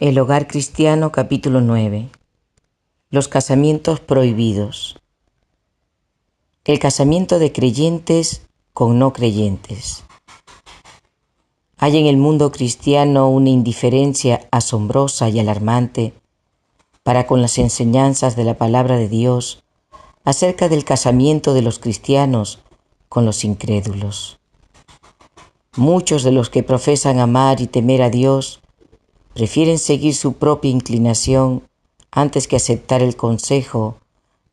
El Hogar Cristiano, capítulo 9. Los casamientos prohibidos. El casamiento de creyentes con no creyentes. Hay en el mundo cristiano una indiferencia asombrosa y alarmante para con las enseñanzas de la palabra de Dios acerca del casamiento de los cristianos con los incrédulos. Muchos de los que profesan amar y temer a Dios prefieren seguir su propia inclinación antes que aceptar el consejo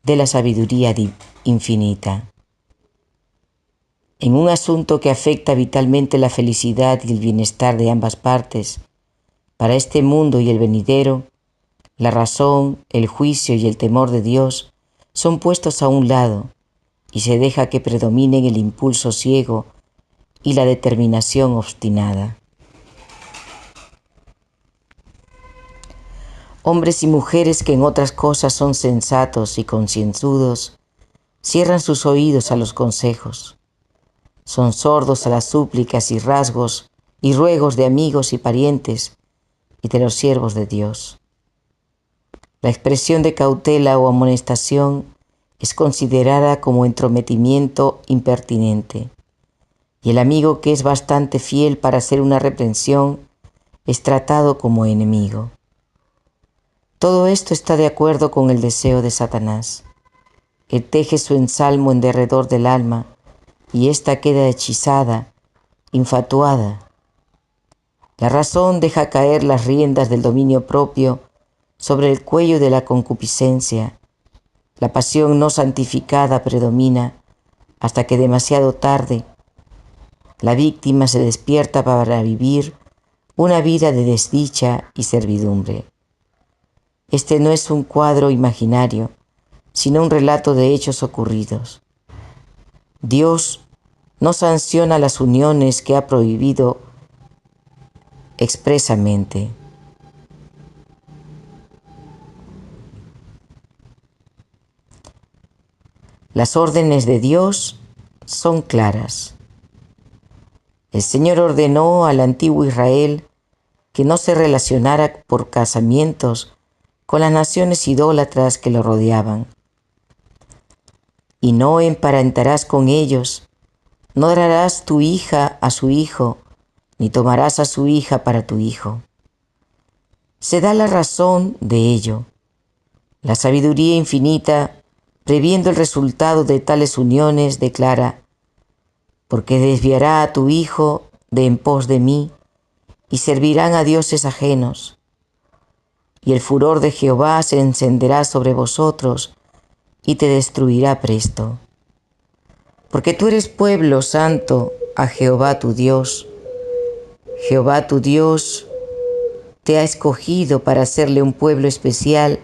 de la sabiduría infinita. En un asunto que afecta vitalmente la felicidad y el bienestar de ambas partes, para este mundo y el venidero, la razón, el juicio y el temor de Dios son puestos a un lado y se deja que predominen el impulso ciego y la determinación obstinada. Hombres y mujeres que en otras cosas son sensatos y concienzudos, cierran sus oídos a los consejos. Son sordos a las súplicas y rasgos y ruegos de amigos y parientes y de los siervos de Dios. La expresión de cautela o amonestación es considerada como entrometimiento impertinente, y el amigo que es bastante fiel para hacer una reprensión es tratado como enemigo. Todo esto está de acuerdo con el deseo de Satanás. Él teje su ensalmo en derredor del alma y ésta queda hechizada, infatuada. La razón deja caer las riendas del dominio propio sobre el cuello de la concupiscencia. La pasión no santificada predomina hasta que demasiado tarde la víctima se despierta para vivir una vida de desdicha y servidumbre. Este no es un cuadro imaginario, sino un relato de hechos ocurridos. Dios no sanciona las uniones que ha prohibido expresamente. Las órdenes de Dios son claras. El Señor ordenó al antiguo Israel que no se relacionara por casamientos con las naciones idólatras que lo rodeaban. Y no emparentarás con ellos, no darás tu hija a su hijo, ni tomarás a su hija para tu hijo. Se da la razón de ello. La sabiduría infinita, previendo el resultado de tales uniones, declara: porque desviará a tu hijo de en pos de mí, y servirán a dioses ajenos. Y el furor de Jehová se encenderá sobre vosotros, y te destruirá presto. Porque tú eres pueblo santo a Jehová tu Dios. Jehová tu Dios te ha escogido para hacerle un pueblo especial,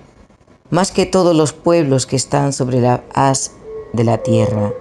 más que todos los pueblos que están sobre la haz de la tierra.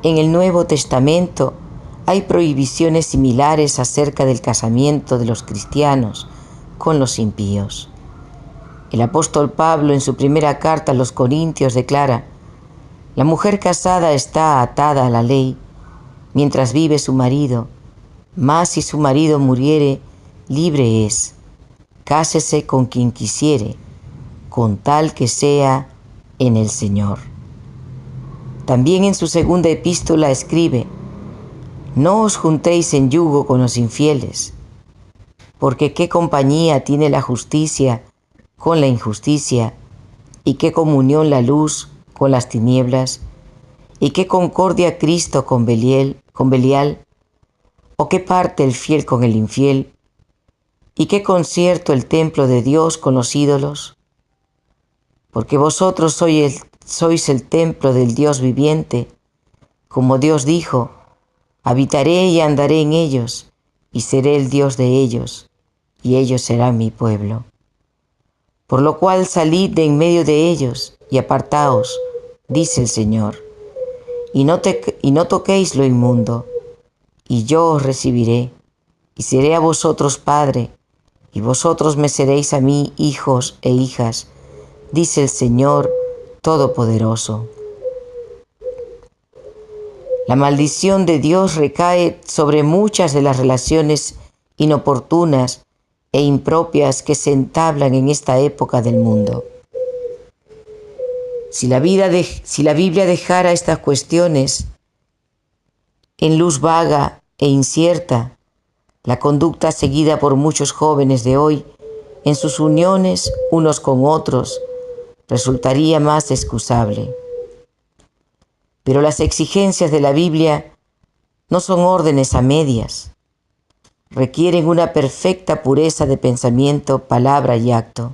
En el Nuevo Testamento hay prohibiciones similares acerca del casamiento de los cristianos con los impíos. El apóstol Pablo en su primera carta a los Corintios declara: la mujer casada está atada a la ley mientras vive su marido, mas si su marido muriere, libre es. Cásese con quien quisiere, con tal que sea en el Señor. También en su segunda epístola escribe: no os juntéis en yugo con los infieles, porque qué compañía tiene la justicia con la injusticia, y qué comunión la luz con las tinieblas, y qué concordia Cristo con Belial, o qué parte el fiel con el infiel, y qué concierto el templo de Dios con los ídolos. Porque vosotros sois el templo del Dios viviente, como Dios dijo, habitaré y andaré en ellos, y seré el Dios de ellos, y ellos serán mi pueblo. Por lo cual salid de en medio de ellos, y apartaos, dice el Señor, y no toquéis lo inmundo, y yo os recibiré, y seré a vosotros padre, y vosotros me seréis a mí hijos e hijas, dice el Señor Todopoderoso. La maldición de Dios recae sobre muchas de las relaciones inoportunas e impropias que se entablan en esta época del mundo. Si la Biblia dejara estas cuestiones en luz vaga e incierta, la conducta seguida por muchos jóvenes de hoy en sus uniones unos con otros resultaría más excusable. Pero las exigencias de la Biblia no son órdenes a medias. Requieren una perfecta pureza de pensamiento, palabra y acto.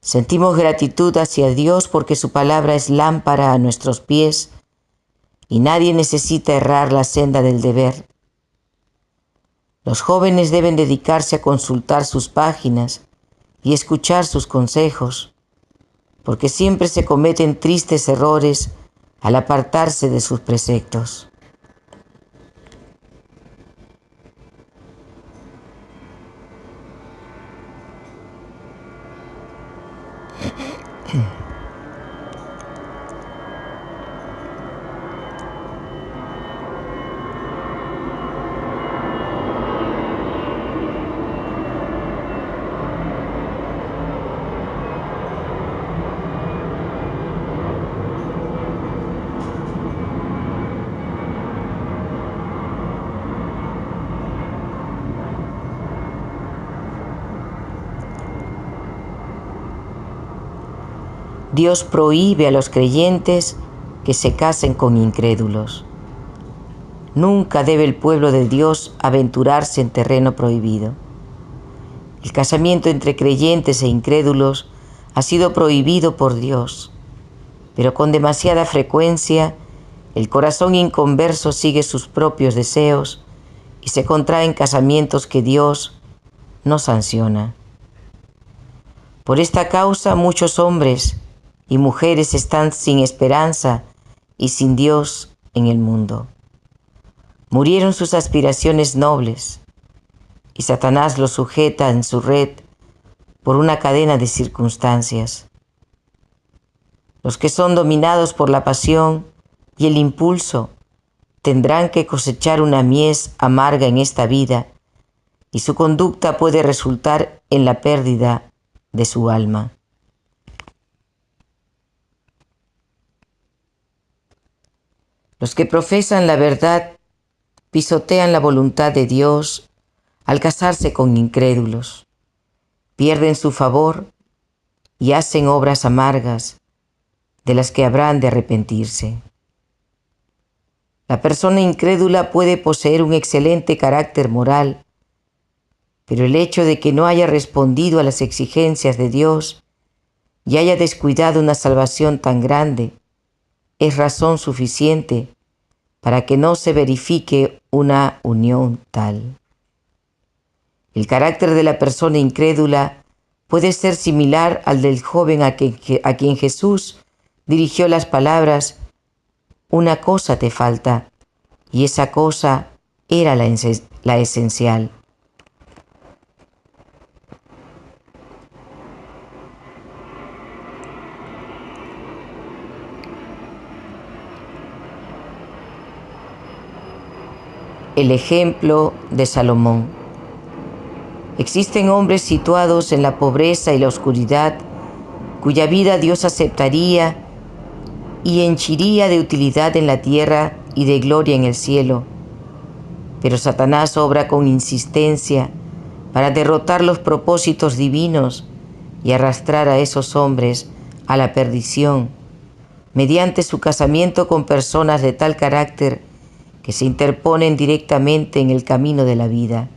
Sentimos gratitud hacia Dios porque su palabra es lámpara a nuestros pies y nadie necesita errar la senda del deber. Los jóvenes deben dedicarse a consultar sus páginas y escuchar sus consejos, porque siempre se cometen tristes errores al apartarse de sus preceptos. Dios prohíbe a los creyentes que se casen con incrédulos. Nunca debe el pueblo de Dios aventurarse en terreno prohibido. El casamiento entre creyentes e incrédulos ha sido prohibido por Dios, pero con demasiada frecuencia el corazón inconverso sigue sus propios deseos y se contraen casamientos que Dios no sanciona. Por esta causa muchos hombres y mujeres están sin esperanza y sin Dios en el mundo. Murieron sus aspiraciones nobles y Satanás los sujeta en su red por una cadena de circunstancias. Los que son dominados por la pasión y el impulso tendrán que cosechar una mies amarga en esta vida y su conducta puede resultar en la pérdida de su alma. Los que profesan la verdad pisotean la voluntad de Dios al casarse con incrédulos, pierden su favor y hacen obras amargas de las que habrán de arrepentirse. La persona incrédula puede poseer un excelente carácter moral, pero el hecho de que no haya respondido a las exigencias de Dios y haya descuidado una salvación tan grande es razón suficiente para que no se verifique una unión tal. El carácter de la persona incrédula puede ser similar al del joven a quien Jesús dirigió las palabras: una cosa te falta, y esa cosa era la esencial. El ejemplo de Salomón. Existen hombres situados en la pobreza y la oscuridad, cuya vida Dios aceptaría y henchiría de utilidad en la tierra y de gloria en el cielo. Pero Satanás obra con insistencia para derrotar los propósitos divinos y arrastrar a esos hombres a la perdición, mediante su casamiento con personas de tal carácter que se interponen directamente en el camino de la vida.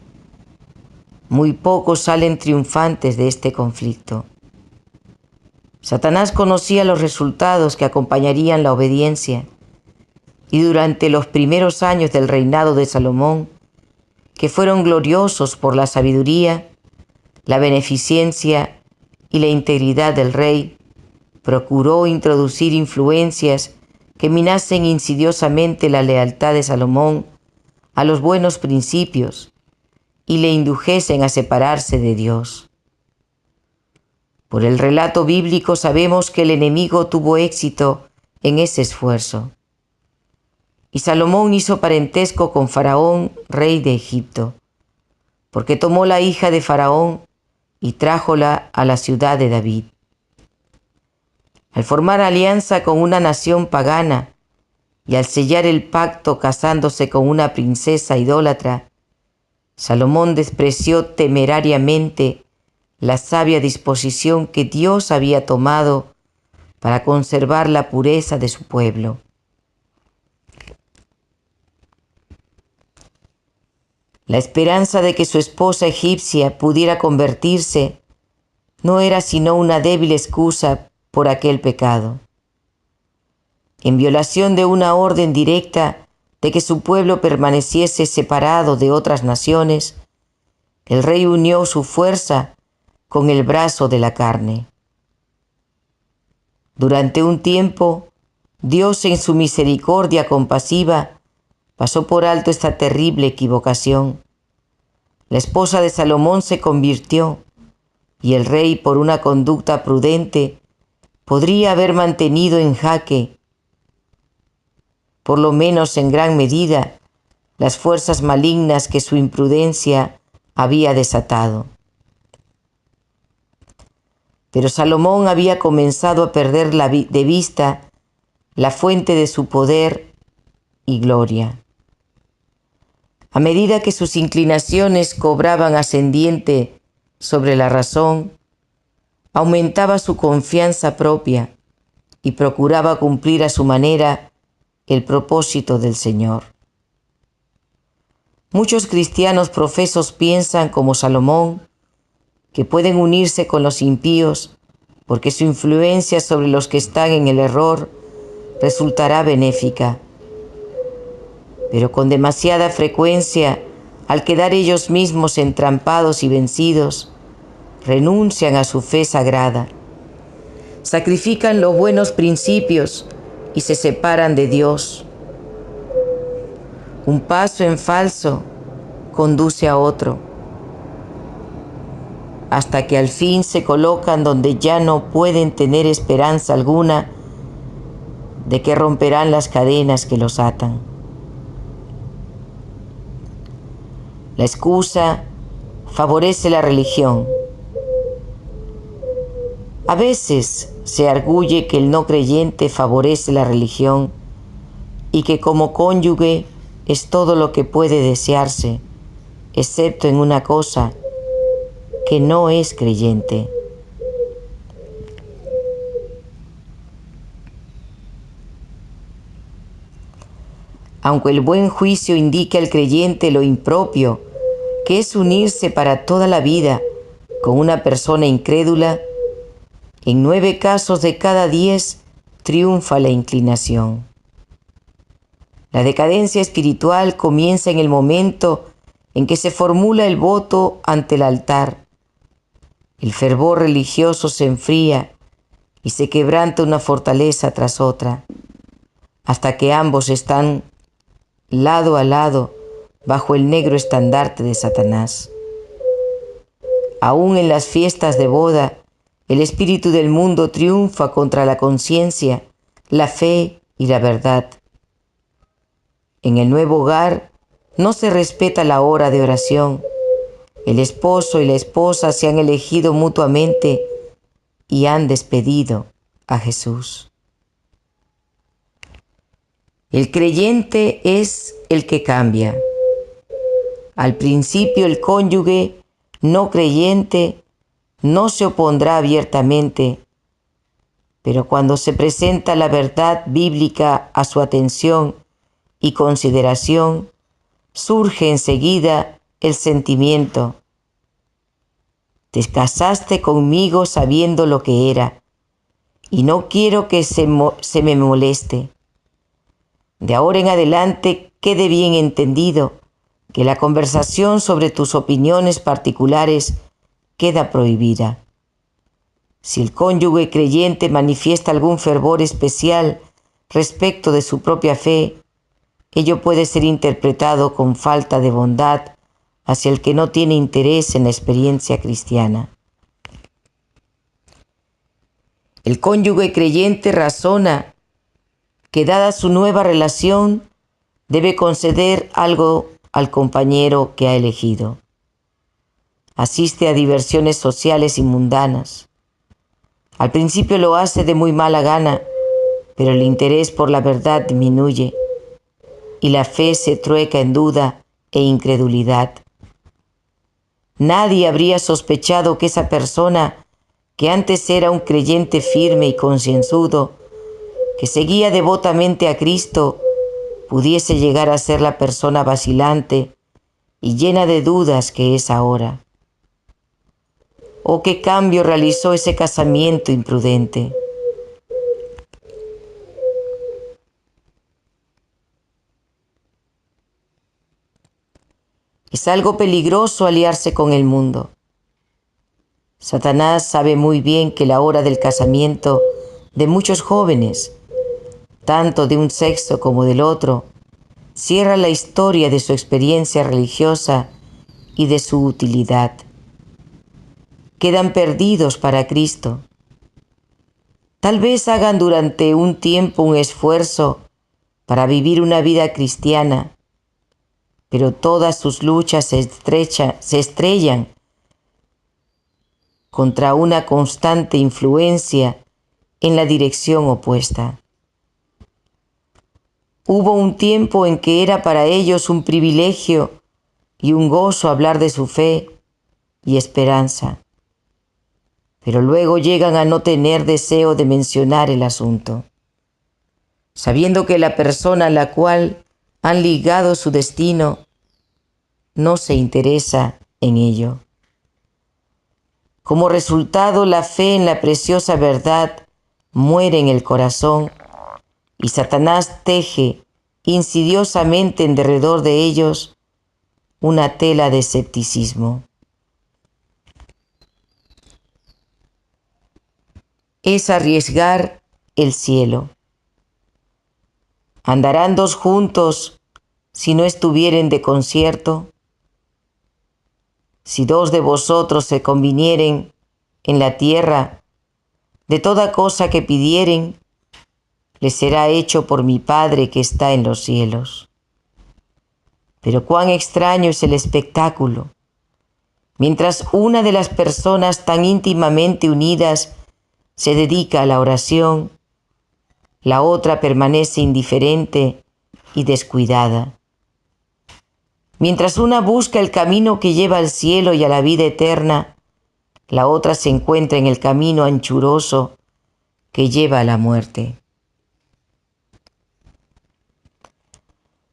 Muy pocos salen triunfantes de este conflicto. Satanás conocía los resultados que acompañarían la obediencia y durante los primeros años del reinado de Salomón, que fueron gloriosos por la sabiduría, la beneficencia y la integridad del rey, procuró introducir influencias que minasen insidiosamente la lealtad de Salomón a los buenos principios y le indujesen a separarse de Dios. Por el relato bíblico sabemos que el enemigo tuvo éxito en ese esfuerzo. Y Salomón hizo parentesco con Faraón, rey de Egipto, porque tomó la hija de Faraón y trájola a la ciudad de David. Al formar alianza con una nación pagana y al sellar el pacto casándose con una princesa idólatra, Salomón despreció temerariamente la sabia disposición que Dios había tomado para conservar la pureza de su pueblo. La esperanza de que su esposa egipcia pudiera convertirse no era sino una débil excusa por aquel pecado. En violación de una orden directa de que su pueblo permaneciese separado de otras naciones, el rey unió su fuerza con el brazo de la carne. Durante un tiempo, Dios en su misericordia compasiva pasó por alto esta terrible equivocación. La esposa de Salomón se convirtió y el rey, por una conducta prudente, podría haber mantenido en jaque, por lo menos en gran medida, las fuerzas malignas que su imprudencia había desatado. Pero Salomón había comenzado a perder de vista la fuente de su poder y gloria. A medida que sus inclinaciones cobraban ascendiente sobre la razón, aumentaba su confianza propia y procuraba cumplir a su manera el propósito del Señor. Muchos cristianos profesos piensan, como Salomón, que pueden unirse con los impíos porque su influencia sobre los que están en el error resultará benéfica. Pero con demasiada frecuencia, al quedar ellos mismos entrampados y vencidos, renuncian a su fe sagrada, sacrifican los buenos principios y se separan de Dios. Un paso en falso conduce a otro, hasta que al fin se colocan donde ya no pueden tener esperanza alguna de que romperán las cadenas que los atan. La excusa favorece la religión. A veces se arguye que el no creyente favorece la religión y que como cónyuge es todo lo que puede desearse, excepto en una cosa, que no es creyente. Aunque el buen juicio indique al creyente lo impropio, que es unirse para toda la vida con una persona incrédula, en 9 casos de cada 10 triunfa la inclinación. La decadencia espiritual comienza en el momento en que se formula el voto ante el altar. El fervor religioso se enfría y se quebranta una fortaleza tras otra, hasta que ambos están lado a lado bajo el negro estandarte de Satanás. Aún en las fiestas de boda, el espíritu del mundo triunfa contra la conciencia, la fe y la verdad. En el nuevo hogar no se respeta la hora de oración. El esposo y la esposa se han elegido mutuamente y han despedido a Jesús. El creyente es el que cambia. Al principio el cónyuge no creyente no se opondrá abiertamente, pero cuando se presenta la verdad bíblica a su atención y consideración, surge enseguida el sentimiento: te casaste conmigo sabiendo lo que era, y no quiero que se me moleste. De ahora en adelante quede bien entendido que la conversación sobre tus opiniones particulares queda prohibida. Si el cónyuge creyente manifiesta algún fervor especial respecto de su propia fe, ello puede ser interpretado con falta de bondad hacia el que no tiene interés en la experiencia cristiana. El cónyuge creyente razona que dada su nueva relación debe conceder algo al compañero que ha elegido. Asiste a diversiones sociales y mundanas. Al principio lo hace de muy mala gana, pero el interés por la verdad disminuye y la fe se trueca en duda e incredulidad. Nadie habría sospechado que esa persona, que antes era un creyente firme y concienzudo, que seguía devotamente a Cristo, pudiese llegar a ser la persona vacilante y llena de dudas que es ahora. ¿O qué cambio realizó ese casamiento imprudente? Es algo peligroso aliarse con el mundo. Satanás sabe muy bien que la hora del casamiento de muchos jóvenes, tanto de un sexo como del otro, cierra la historia de su experiencia religiosa y de su utilidad. Quedan perdidos para Cristo. Tal vez hagan durante un tiempo un esfuerzo para vivir una vida cristiana, pero todas sus luchas se estrellan contra una constante influencia en la dirección opuesta. Hubo un tiempo en que era para ellos un privilegio y un gozo hablar de su fe y esperanza, pero luego llegan a no tener deseo de mencionar el asunto, sabiendo que la persona a la cual han ligado su destino no se interesa en ello. Como resultado, la fe en la preciosa verdad muere en el corazón y Satanás teje insidiosamente en derredor de ellos una tela de escepticismo. Es arriesgar el cielo. ¿Andarán dos juntos si no estuvieren de concierto? Si dos de vosotros se convinieren en la tierra, de toda cosa que pidieren, les será hecho por mi Padre que está en los cielos. Pero cuán extraño es el espectáculo. Mientras una de las personas tan íntimamente unidas se dedica a la oración, la otra permanece indiferente y descuidada. Mientras una busca el camino que lleva al cielo y a la vida eterna, la otra se encuentra en el camino anchuroso que lleva a la muerte.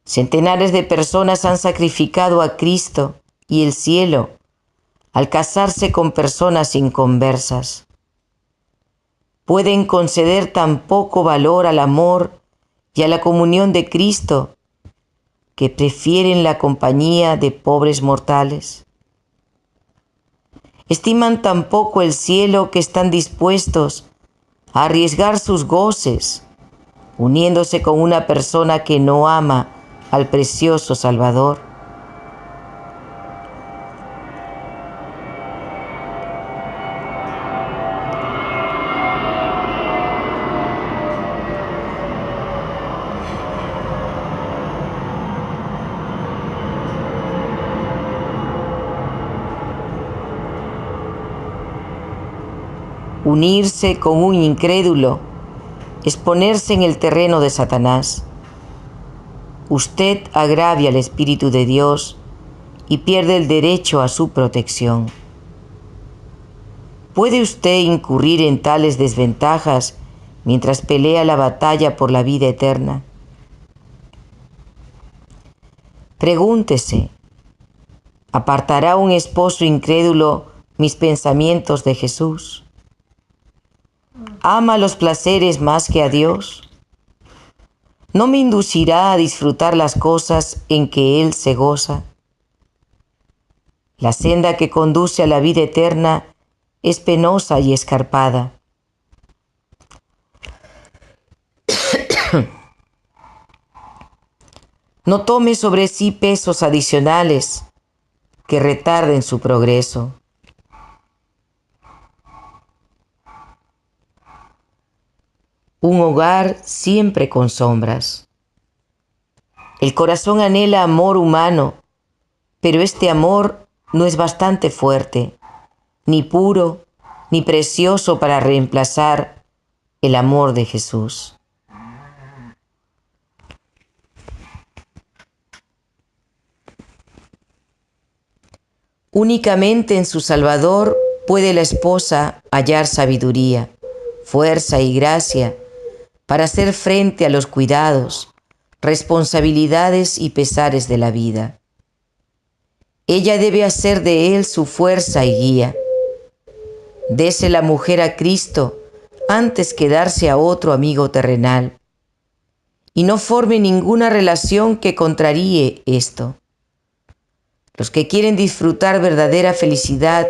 Centenares de personas han sacrificado a Cristo y el cielo al casarse con personas inconversas. Pueden conceder tan poco valor al amor y a la comunión de Cristo que prefieren la compañía de pobres mortales. Estiman tan poco el cielo que están dispuestos a arriesgar sus goces, uniéndose con una persona que no ama al precioso Salvador. Unirse con un incrédulo es ponerse en el terreno de Satanás. Usted agravia al Espíritu de Dios y pierde el derecho a su protección. ¿Puede usted incurrir en tales desventajas mientras pelea la batalla por la vida eterna? Pregúntese, ¿apartará un esposo incrédulo mis pensamientos de Jesús? ¿Ama los placeres más que a Dios? ¿No me inducirá a disfrutar las cosas en que Él se goza? La senda que conduce a la vida eterna es penosa y escarpada. No tome sobre sí pesos adicionales que retarden su progreso. Un hogar siempre con sombras. El corazón anhela amor humano, pero este amor no es bastante fuerte, ni puro, ni precioso para reemplazar el amor de Jesús. Únicamente en su Salvador puede la esposa hallar sabiduría, fuerza y gracia para hacer frente a los cuidados, responsabilidades y pesares de la vida. Ella debe hacer de él su fuerza y guía. Dese la mujer a Cristo antes que darse a otro amigo terrenal, y no forme ninguna relación que contraríe esto. Los que quieren disfrutar verdadera felicidad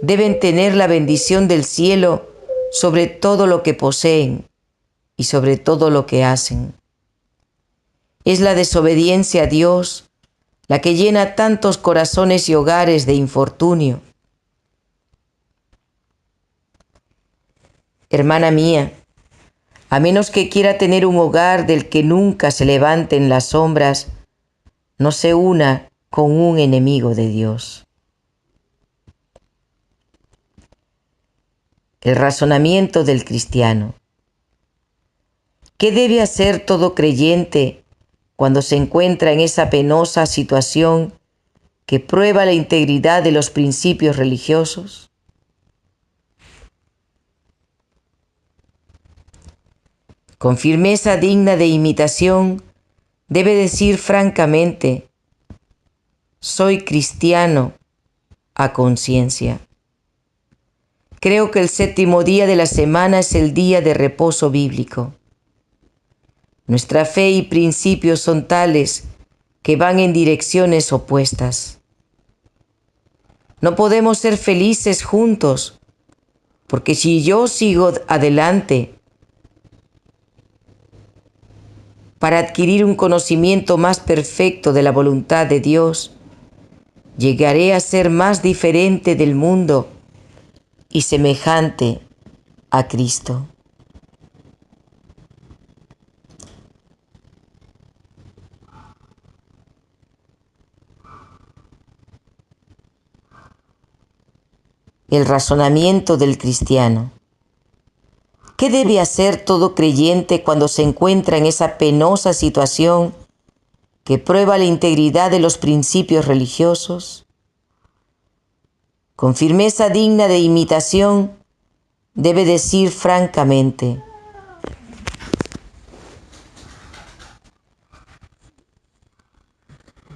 deben tener la bendición del cielo sobre todo lo que poseen y sobre todo lo que hacen. Es la desobediencia a Dios la que llena tantos corazones y hogares de infortunio. Hermana mía, a menos que quiera tener un hogar del que nunca se levanten las sombras, no se una con un enemigo de Dios. El razonamiento del cristiano. ¿Qué debe hacer todo creyente cuando se encuentra en esa penosa situación que prueba la integridad de los principios religiosos? Con firmeza digna de imitación, debe decir francamente: soy cristiano a conciencia. Creo que el séptimo día de la semana es el día de reposo bíblico. Nuestra fe y principios son tales que van en direcciones opuestas. No podemos ser felices juntos, porque si yo sigo adelante para adquirir un conocimiento más perfecto de la voluntad de Dios, llegaré a ser más diferente del mundo y semejante a Cristo. El razonamiento del cristiano. ¿Qué debe hacer todo creyente cuando se encuentra en esa penosa situación que prueba la integridad de los principios religiosos? Con firmeza digna de imitación, debe decir francamente: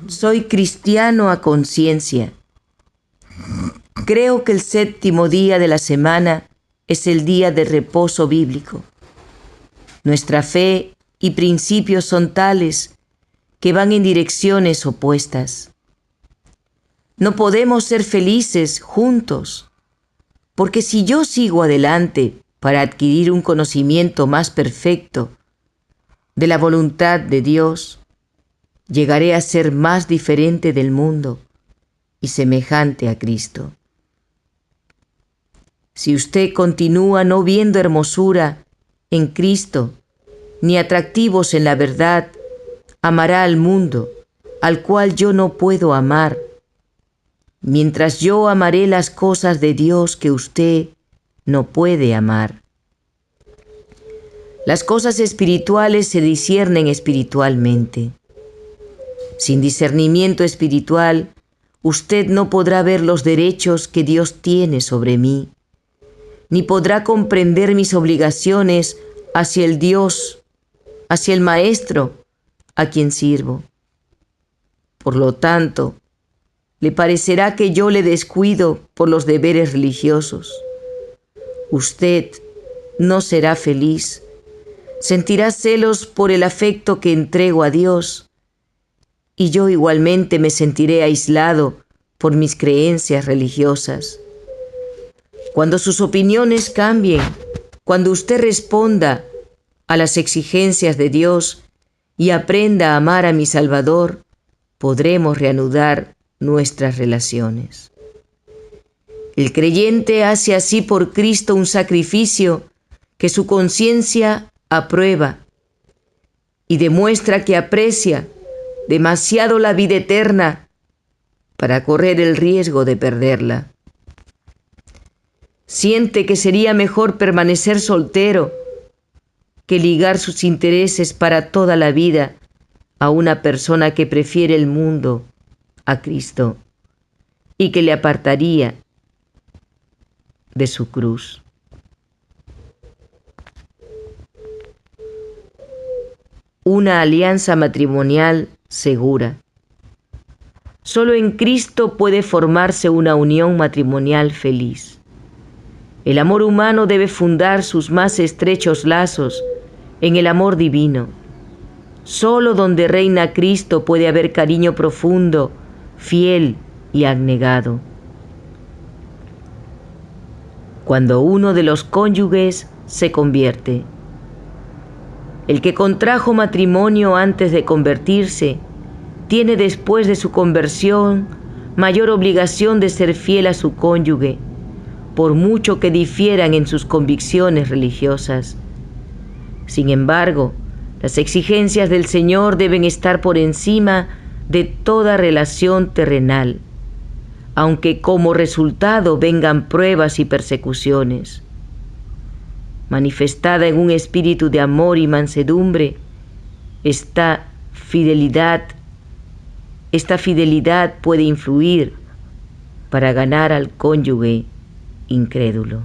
soy cristiano a conciencia. Creo que el séptimo día de la semana es el día de reposo bíblico. Nuestra fe y principios son tales que van en direcciones opuestas. No podemos ser felices juntos, porque si yo sigo adelante para adquirir un conocimiento más perfecto de la voluntad de Dios, llegaré a ser más diferente del mundo y semejante a Cristo. Si usted continúa no viendo hermosura en Cristo, ni atractivos en la verdad, amará al mundo, al cual yo no puedo amar, mientras yo amaré las cosas de Dios que usted no puede amar. Las cosas espirituales se disciernen espiritualmente. Sin discernimiento espiritual, usted no podrá ver los derechos que Dios tiene sobre mí, ni podrá comprender mis obligaciones hacia el Dios, hacia el Maestro a quien sirvo. Por lo tanto, le parecerá que yo le descuido por los deberes religiosos. Usted no será feliz sentirá celos por el afecto que entrego a Dios, y yo igualmente me sentiré aislado por mis creencias religiosas. Cuando sus opiniones cambien, cuando usted responda a las exigencias de Dios y aprenda a amar a mi Salvador, podremos reanudar nuestras relaciones. El creyente hace así por Cristo un sacrificio que su conciencia aprueba y demuestra que aprecia demasiado la vida eterna para correr el riesgo de perderla. Siente que sería mejor permanecer soltero que ligar sus intereses para toda la vida a una persona que prefiere el mundo a Cristo y que le apartaría de su cruz. Una alianza matrimonial segura. Solo en Cristo puede formarse una unión matrimonial feliz. El amor humano debe fundar sus más estrechos lazos en el amor divino. Solo donde reina Cristo puede haber cariño profundo, fiel y abnegado. Cuando uno de los cónyuges se convierte. El que contrajo matrimonio antes de convertirse, tiene después de su conversión mayor obligación de ser fiel a su cónyuge, por mucho que difieran en sus convicciones religiosas. Sin embargo, las exigencias del Señor deben estar por encima de toda relación terrenal, aunque como resultado vengan pruebas y persecuciones. Manifestada en un espíritu de amor y mansedumbre, esta fidelidad puede influir para ganar al cónyuge incrédulo.